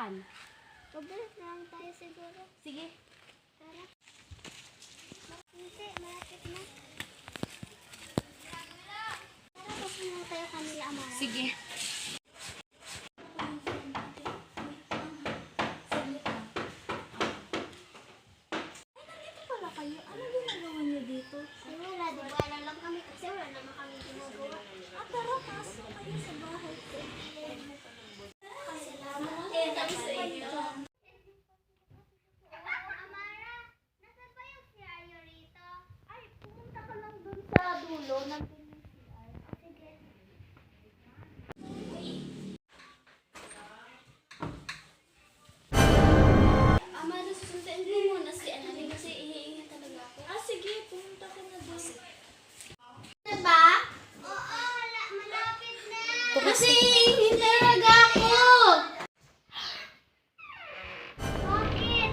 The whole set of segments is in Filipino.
Saan? Pabalik na lang tayo siguro. Sige. Tara. Hindi, malapit na. Tara, papunta tayo kanila, Amara. Sige. Wala kayo. Ano ginagawa niyo dito? Ay, wala. Di ba alam lang kami kasi wala naman kami ginagawa. Tara, pasok kayo sa bahay ko. Salamat. Tapos sa inyo. Amara, nasa ba yung CR rito? Ay, pumunta ka lang dun sa dulo ng CR. Sige. Amara, susunduin mo muna si Annalyn kasi ihihinga talaga ako. Sige, pumunta ka na dun. Diba? Oo, malapit na. Kasi ihihinga talaga ako. Bakit?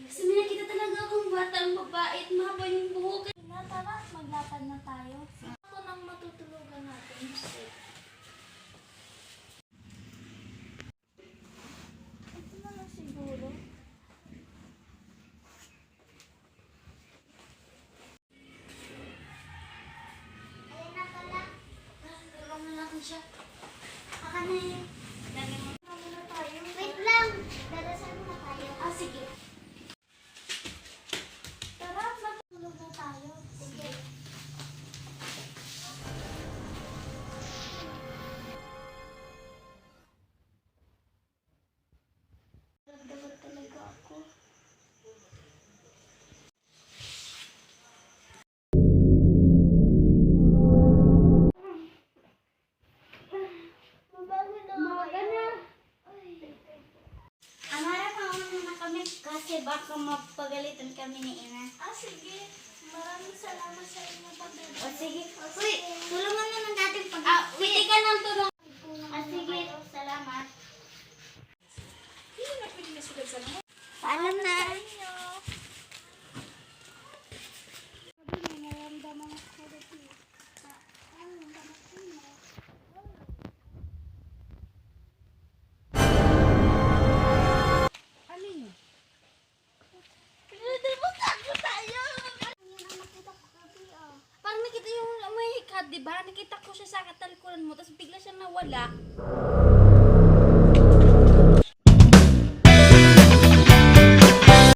Kasi may nakita talaga akong batang babae at mahaba yung buhok. Tara, maglakad na tayo. Ako nang matutulugan natin. Ito na lang siguro. Ayun na pala. Tulungan na natin siya. Aka na yun. Wait lang. Dadasal muna tayo. Sige. Tara, matulog na tayo. Sige. Nagdamag talaga ako. Umaga na. Amara, pauna na kami kasi baka mapagalitan kami ni Ina. Sige. Maraming salamat sa inyo pagdadala. Sige. Uy, tulungan na ng natin pag... Pwede ka ng tulong. Sige. Salamat. Hindi na pwede na sugat sa mga. Paalam na. Sabi mo, naramdaman ako dito. Ano yun? Hindi mo tayo tayo. Yan ang nakita ko gabi Parang nakita yung may kat, di ba? Nakita ko siya sa katalikuran mo, tapos bigla siyang nawala.